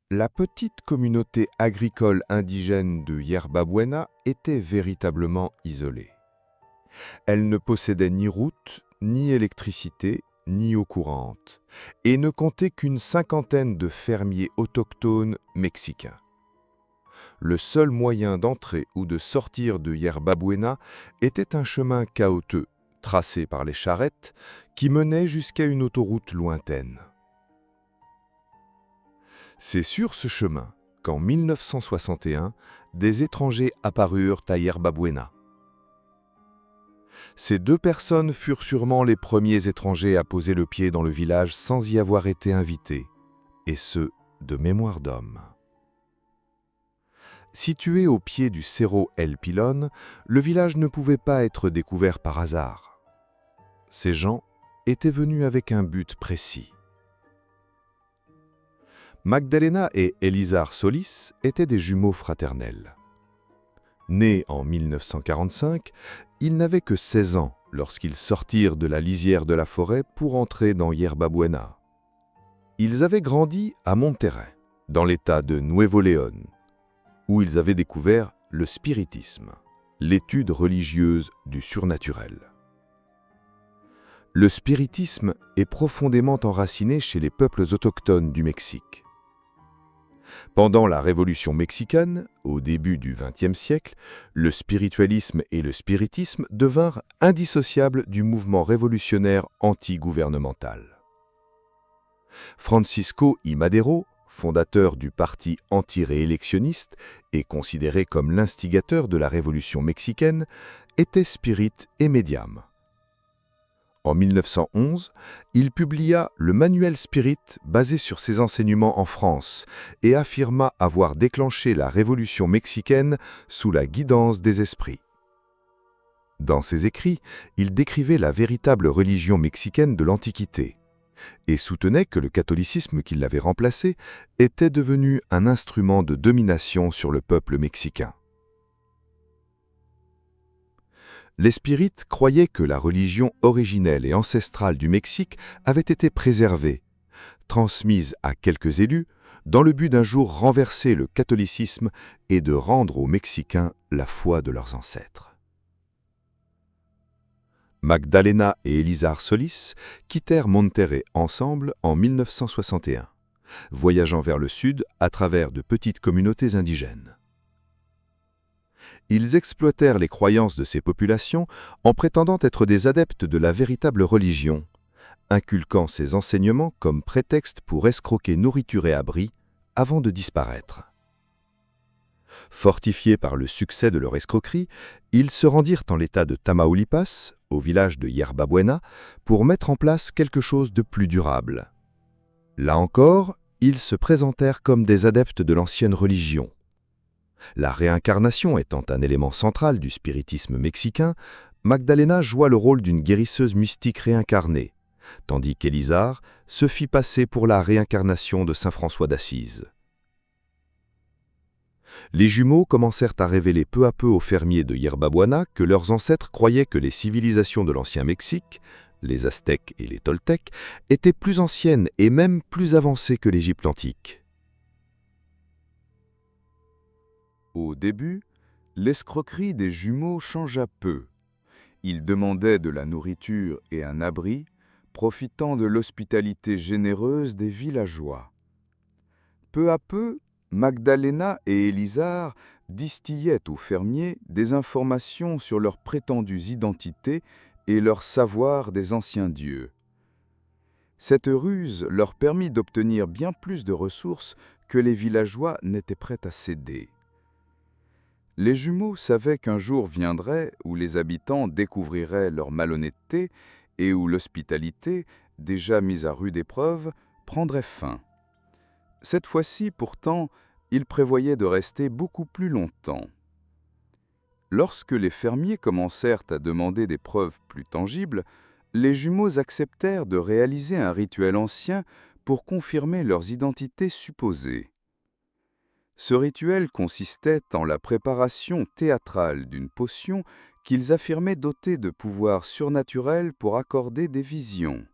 La petite communauté agricole indigène de Yerba Buena était véritablement isolée. Elle ne possédait ni route, ni électricité, ni eau courante, et ne comptait qu'une cinquantaine de fermiers autochtones mexicains. Le seul moyen d'entrer ou de sortir de Yerba Buena était un chemin caouteux, tracé par les charrettes, qui menait jusqu'à une autoroute lointaine. C'est sur ce chemin qu'en 1961, des étrangers apparurent à Yerba Buena. Ces deux personnes furent sûrement les premiers étrangers à poser le pied dans le village sans y avoir été invités, et ce, de mémoire d'homme. Situé au pied du Cerro El Pilón, le village ne pouvait pas être découvert par hasard. Ces gens étaient venus avec un but précis. Magdalena et Elizar Solis étaient des jumeaux fraternels. Nés en 1945, ils n'avaient que 16 ans lorsqu'ils sortirent de la lisière de la forêt pour entrer dans Yerba Buena. Ils avaient grandi à Monterrey, dans l'état de Nuevo León, où ils avaient découvert le spiritisme, l'étude religieuse du surnaturel. Le spiritisme est profondément enraciné chez les peuples autochtones du Mexique. Pendant la Révolution mexicaine, au début du XXe siècle, le spiritualisme et le spiritisme devinrent indissociables du mouvement révolutionnaire anti-gouvernemental. Francisco I. Madero, fondateur du parti anti-réélectionniste et considéré comme l'instigateur de la Révolution mexicaine, était spirit et médium. En 1911, il publia le Manuel Spirit basé sur ses enseignements en France et affirma avoir déclenché la Révolution mexicaine sous la guidance des esprits. Dans ses écrits, il décrivait la véritable religion mexicaine de l'Antiquité et soutenait que le catholicisme qui l'avait remplacé était devenu un instrument de domination sur le peuple mexicain. Les spirites croyaient que la religion originelle et ancestrale du Mexique avait été préservée, transmise à quelques élus, dans le but d'un jour renverser le catholicisme et de rendre aux Mexicains la foi de leurs ancêtres. Magdalena et Elizar Solis quittèrent Monterrey ensemble en 1961, voyageant vers le sud à travers de petites communautés indigènes. Ils exploitèrent les croyances de ces populations en prétendant être des adeptes de la véritable religion, inculquant ces enseignements comme prétexte pour escroquer nourriture et abri avant de disparaître. Fortifiés par le succès de leur escroquerie, ils se rendirent en l'état de Tamaulipas, au village de Yerba Buena, pour mettre en place quelque chose de plus durable. Là encore, ils se présentèrent comme des adeptes de l'ancienne religion. La réincarnation étant un élément central du spiritisme mexicain, Magdalena joua le rôle d'une guérisseuse mystique réincarnée, tandis qu'Elizar se fit passer pour la réincarnation de saint François d'Assise. Les jumeaux commencèrent à révéler peu à peu aux fermiers de Yerba Buena que leurs ancêtres croyaient que les civilisations de l'ancien Mexique, les Aztèques et les Toltèques, étaient plus anciennes et même plus avancées que l'Égypte antique. Au début, l'escroquerie des jumeaux changea peu. Ils demandaient de la nourriture et un abri, profitant de l'hospitalité généreuse des villageois. Peu à peu, Magdalena et Elizar distillaient aux fermiers des informations sur leurs prétendues identités et leur savoir des anciens dieux. Cette ruse leur permit d'obtenir bien plus de ressources que les villageois n'étaient prêts à céder. Les jumeaux savaient qu'un jour viendrait où les habitants découvriraient leur malhonnêteté et où l'hospitalité, déjà mise à rude épreuve, prendrait fin. Cette fois-ci, pourtant, ils prévoyaient de rester beaucoup plus longtemps. Lorsque les fermiers commencèrent à demander des preuves plus tangibles, les jumeaux acceptèrent de réaliser un rituel ancien pour confirmer leurs identités supposées. Ce rituel consistait en la préparation théâtrale d'une potion qu'ils affirmaient dotée de pouvoirs surnaturels pour accorder des visions.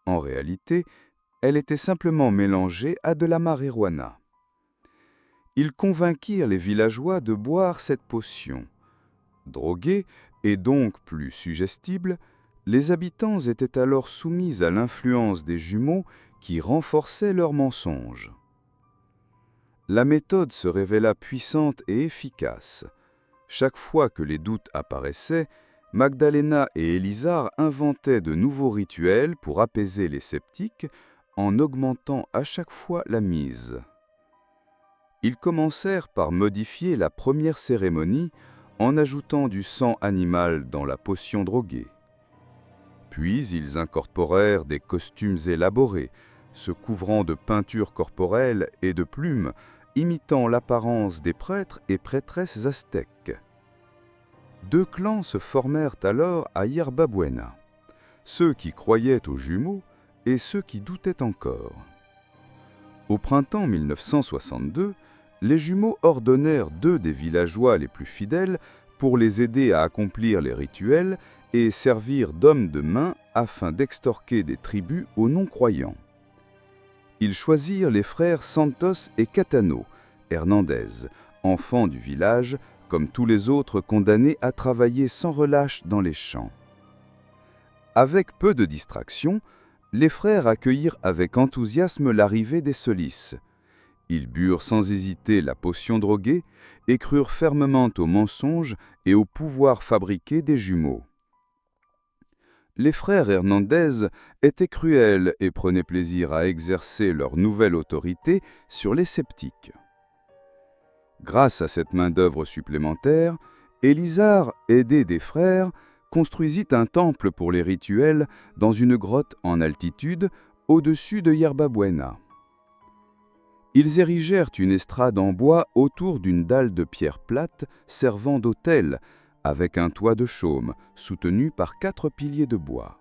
En réalité, elle était simplement mélangée à de la marijuana. Ils convainquirent les villageois de boire cette potion. Drogués, et donc plus suggestibles, les habitants étaient alors soumis à l'influence des jumeaux qui renforçaient leurs mensonges. La méthode se révéla puissante et efficace. Chaque fois que les doutes apparaissaient, Magdalena et Élisard inventaient de nouveaux rituels pour apaiser les sceptiques en augmentant à chaque fois la mise. Ils commencèrent par modifier la première cérémonie en ajoutant du sang animal dans la potion droguée. Puis ils incorporèrent des costumes élaborés, se couvrant de peintures corporelles et de plumes, imitant l'apparence des prêtres et prêtresses aztèques. Deux clans se formèrent alors à Yerba Buena, ceux qui croyaient aux jumeaux et ceux qui doutaient encore. Au printemps 1962, les jumeaux ordonnèrent 2 des villageois les plus fidèles pour les aider à accomplir les rituels et servir d'hommes de main afin d'extorquer des tribus aux non-croyants. Ils choisirent les frères Santos et Catano, Hernandez, enfants du village, comme tous les autres condamnés à travailler sans relâche dans les champs. Avec peu de distraction, les frères accueillirent avec enthousiasme l'arrivée des Solis. Ils burent sans hésiter la potion droguée et crurent fermement aux mensonges et au pouvoir fabriqué des jumeaux. Les frères Hernandez étaient cruels et prenaient plaisir à exercer leur nouvelle autorité sur les sceptiques. Grâce à cette main-d'œuvre supplémentaire, Élisard, aidé des frères, construisit un temple pour les rituels dans une grotte en altitude au-dessus de Yerba Buena. Ils érigèrent une estrade en bois autour d'une dalle de pierre plate servant d'autel, avec un toit de chaume soutenu par 4 piliers de bois.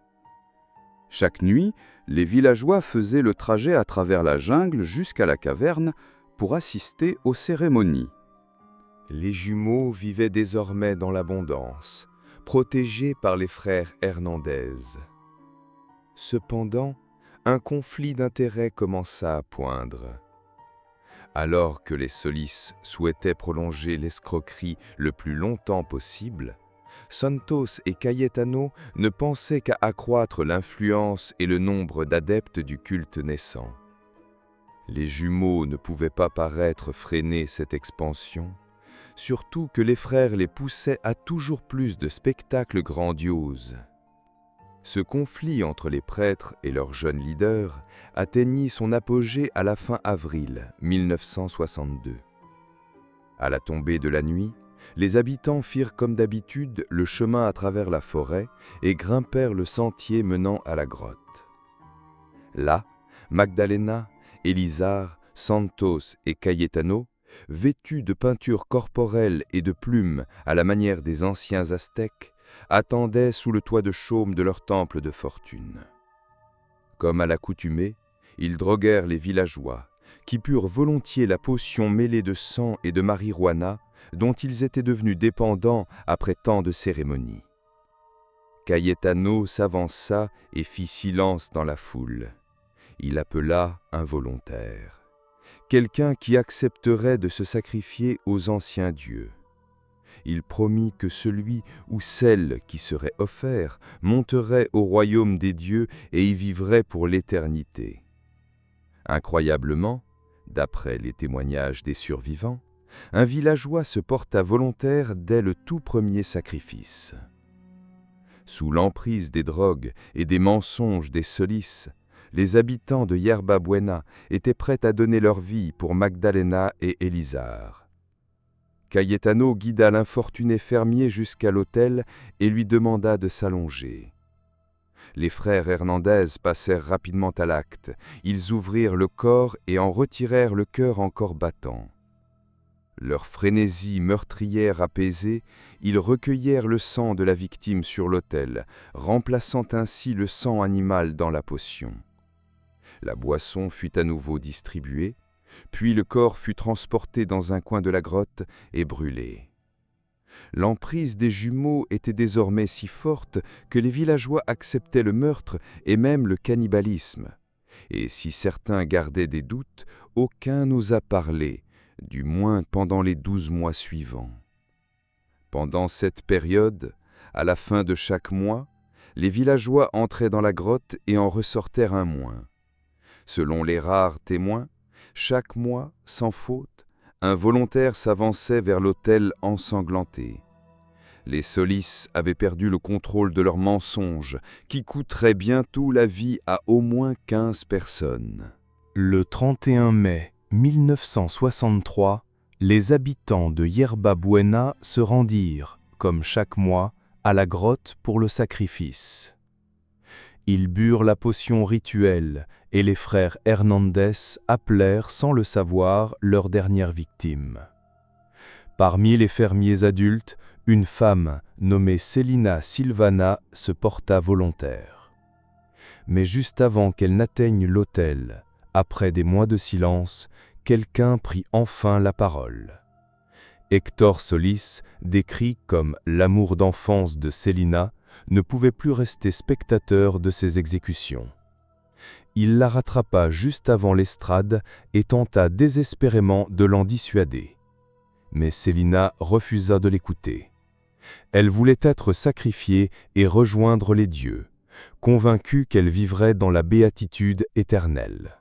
Chaque nuit, les villageois faisaient le trajet à travers la jungle jusqu'à la caverne pour assister aux cérémonies. Les jumeaux vivaient désormais dans l'abondance, protégés par les frères Hernandez. Cependant, un conflit d'intérêts commença à poindre. Alors que les Solis souhaitaient prolonger l'escroquerie le plus longtemps possible, Santos et Cayetano ne pensaient qu'à accroître l'influence et le nombre d'adeptes du culte naissant. Les jumeaux ne pouvaient pas paraître freiner cette expansion, surtout que les frères les poussaient à toujours plus de spectacles grandioses. Ce conflit entre les prêtres et leurs jeunes leaders atteignit son apogée à la fin avril 1962. À la tombée de la nuit, les habitants firent comme d'habitude le chemin à travers la forêt et grimpèrent le sentier menant à la grotte. Là, Magdalena, Élisard, Santos et Cayetano, vêtus de peintures corporelles et de plumes à la manière des anciens Aztèques, attendaient sous le toit de chaume de leur temple de fortune. Comme à l'accoutumée, ils droguèrent les villageois, qui purent volontiers la potion mêlée de sang et de marijuana dont ils étaient devenus dépendants après tant de cérémonies. Cayetano s'avança et fit silence dans la foule. Il appela un volontaire, quelqu'un qui accepterait de se sacrifier aux anciens dieux. Il promit que celui ou celle qui serait offert monterait au royaume des dieux et y vivrait pour l'éternité. Incroyablement, d'après les témoignages des survivants, un villageois se porta volontaire dès le tout premier sacrifice. Sous l'emprise des drogues et des mensonges des Solis, les habitants de Yerba Buena étaient prêts à donner leur vie pour Magdalena et Élisard. Cayetano guida l'infortuné fermier jusqu'à l'autel et lui demanda de s'allonger. Les frères Hernandez passèrent rapidement à l'acte. Ils ouvrirent le corps et en retirèrent le cœur encore battant. Leur frénésie meurtrière apaisée, ils recueillèrent le sang de la victime sur l'autel, remplaçant ainsi le sang animal dans la potion. La boisson fut à nouveau distribuée, puis le corps fut transporté dans un coin de la grotte et brûlé. L'emprise des jumeaux était désormais si forte que les villageois acceptaient le meurtre et même le cannibalisme. Et si certains gardaient des doutes, aucun n'osa parler, du moins pendant les 12 mois suivants. Pendant cette période, à la fin de chaque mois, les villageois entraient dans la grotte et en ressortèrent un moins. Selon les rares témoins, chaque mois, sans faute, un volontaire s'avançait vers l'autel ensanglanté. Les Solis avaient perdu le contrôle de leurs mensonges, qui coûteraient bientôt la vie à au moins 15 personnes. Le 31 mai 1963, les habitants de Yerba Buena se rendirent, comme chaque mois, à la grotte pour le sacrifice. Ils burent la potion rituelle et les frères Hernandez appelèrent sans le savoir leur dernière victime. Parmi les fermiers adultes, une femme nommée Celina Silvana se porta volontaire. Mais juste avant qu'elle n'atteigne l'autel, après des mois de silence, quelqu'un prit enfin la parole. Héctor Solis, décrit comme l'amour d'enfance de Celina, ne pouvait plus rester spectateur de ces exécutions. Il la rattrapa juste avant l'estrade et tenta désespérément de l'en dissuader. Mais Celina refusa de l'écouter. Elle voulait être sacrifiée et rejoindre les dieux, convaincue qu'elle vivrait dans la béatitude éternelle.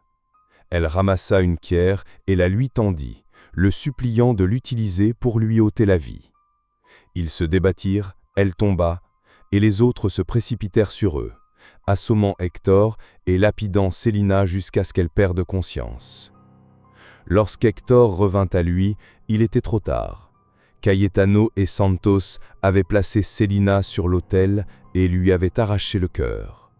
Elle ramassa une pierre et la lui tendit, le suppliant de l'utiliser pour lui ôter la vie. Ils se débattirent, elle tomba, et les autres se précipitèrent sur eux, assommant Héctor et lapidant Celina jusqu'à ce qu'elle perde conscience. Lorsqu'Héctor revint à lui, il était trop tard. Cayetano et Santos avaient placé Celina sur l'autel et lui avaient arraché le cœur.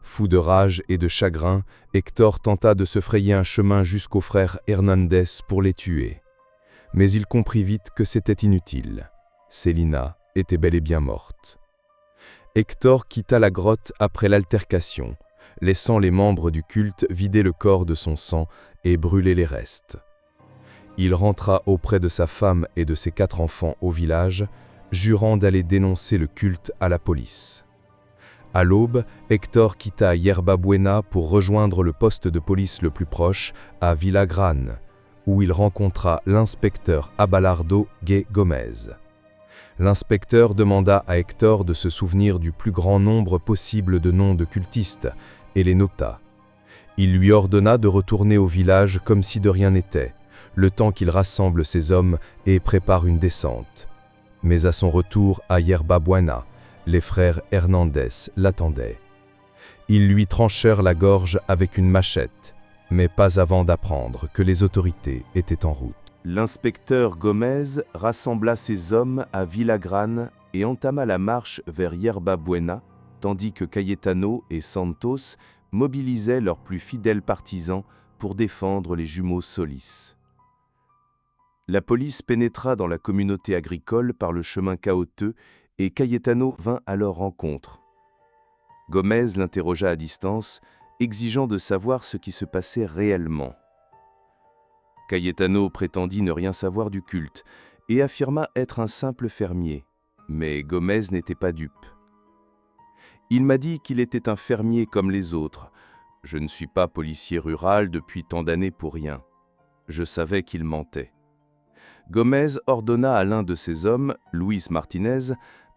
Fou de rage et de chagrin, Héctor tenta de se frayer un chemin jusqu'aux frères Hernandez pour les tuer. Mais il comprit vite que c'était inutile. Celina était bel et bien morte. Héctor quitta la grotte après l'altercation, laissant les membres du culte vider le corps de son sang et brûler les restes. Il rentra auprès de sa femme et de ses 4 enfants au village, jurant d'aller dénoncer le culte à la police. À l'aube, Héctor quitta Yerba Buena pour rejoindre le poste de police le plus proche, à Villagrán, où il rencontra l'inspecteur Abelardo Gay Gomez. L'inspecteur demanda à Héctor de se souvenir du plus grand nombre possible de noms de cultistes, et les nota. Il lui ordonna de retourner au village comme si de rien n'était, le temps qu'il rassemble ses hommes et prépare une descente. Mais à son retour à Yerba Buena, les frères Hernandez l'attendaient. Ils lui tranchèrent la gorge avec une machette, mais pas avant d'apprendre que les autorités étaient en route. L'inspecteur Gomez rassembla ses hommes à Villagrán et entama la marche vers Yerba Buena, tandis que Cayetano et Santos mobilisaient leurs plus fidèles partisans pour défendre les jumeaux Solis. La police pénétra dans la communauté agricole par le chemin caouteux et Cayetano vint à leur rencontre. Gomez l'interrogea à distance, exigeant de savoir ce qui se passait réellement. Cayetano prétendit ne rien savoir du culte et affirma être un simple fermier, mais Gomez n'était pas dupe. Il m'a dit qu'il était un fermier comme les autres. Je ne suis pas policier rural depuis tant d'années pour rien. Je savais qu'il mentait. Gomez ordonna à l'un de ses hommes, Luis Martinez,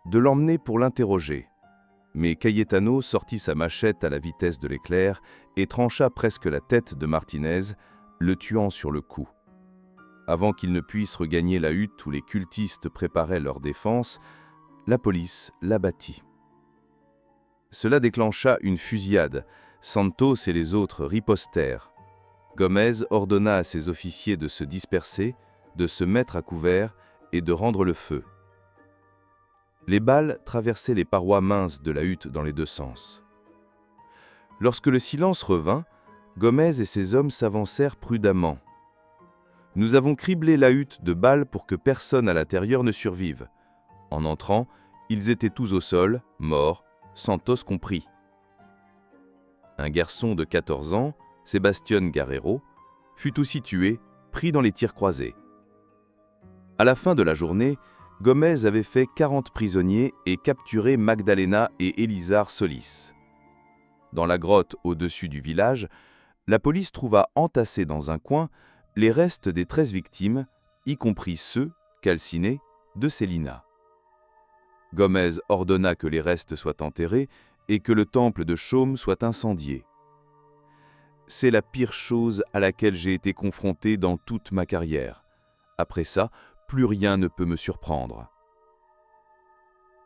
de l'emmener pour l'interroger. Mais Cayetano sortit sa machette à la vitesse de l'éclair et trancha presque la tête de Martinez, le tuant sur le coup. Avant qu'il ne puisse regagner la hutte où les cultistes préparaient leur défense, la police l'abattit. Cela déclencha une fusillade. Santos et les autres ripostèrent. Gomez ordonna à ses officiers de se disperser, de se mettre à couvert et de rendre le feu. Les balles traversaient les parois minces de la hutte dans les 2 sens. Lorsque le silence revint, Gomez et ses hommes s'avancèrent prudemment. « Nous avons criblé la hutte de balles pour que personne à l'intérieur ne survive. » En entrant, ils étaient tous au sol, morts, Santos compris. Un garçon de 14 ans, Sebastián Guerrero, fut aussi tué, pris dans les tirs croisés. À la fin de la journée, Gomez avait fait 40 prisonniers et capturé Magdalena et Elizar Solis. Dans la grotte au-dessus du village, la police trouva entassés dans un coin les restes des 13 victimes, y compris ceux, calcinés, de Célina. Gomez ordonna que les restes soient enterrés et que le temple de Chaume soit incendié. C'est la pire chose à laquelle j'ai été confronté dans toute ma carrière. Après ça, plus rien ne peut me surprendre.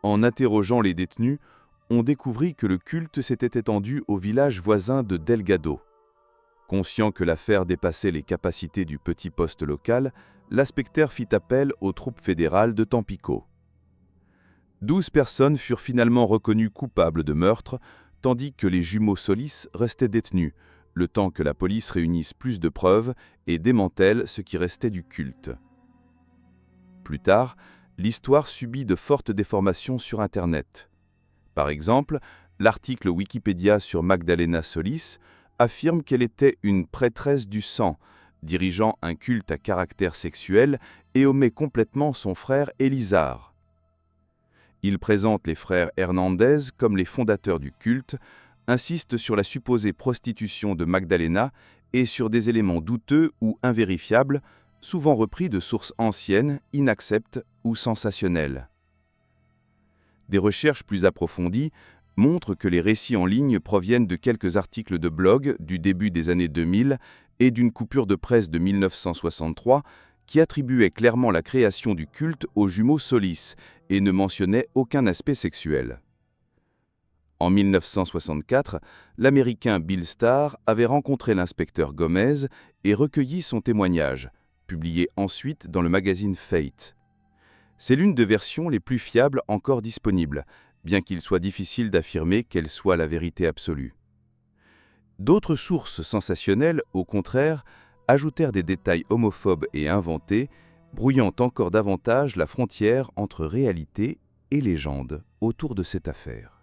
En interrogeant les détenus, on découvrit que le culte s'était étendu au village voisin de Delgado. Conscient que l'affaire dépassait les capacités du petit poste local, l'inspecteur fit appel aux troupes fédérales de Tampico. 12 personnes furent finalement reconnues coupables de meurtre, tandis que les jumeaux Solis restaient détenus, le temps que la police réunisse plus de preuves et démantèle ce qui restait du culte. Plus tard, l'histoire subit de fortes déformations sur Internet. Par exemple, l'article Wikipédia sur Magdalena Solis affirme qu'elle était une prêtresse du sang, dirigeant un culte à caractère sexuel et omet complètement son frère Élisard. Il présente les frères Hernandez comme les fondateurs du culte, insiste sur la supposée prostitution de Magdalena et sur des éléments douteux ou invérifiables, souvent repris de sources anciennes, inacceptes ou sensationnelles. Des recherches plus approfondies montrent que les récits en ligne proviennent de quelques articles de blog du début des années 2000 et d'une coupure de presse de 1963 qui attribuait clairement la création du culte aux jumeaux Solis et ne mentionnait aucun aspect sexuel. En 1964, l'Américain Bill Starr avait rencontré l'inspecteur Gomez et recueilli son témoignage, publié ensuite dans le magazine Fate. C'est l'une des versions les plus fiables encore disponibles, bien qu'il soit difficile d'affirmer qu'elle soit la vérité absolue. D'autres sources sensationnelles, au contraire, ajoutèrent des détails homophobes et inventés, brouillant encore davantage la frontière entre réalité et légende autour de cette affaire.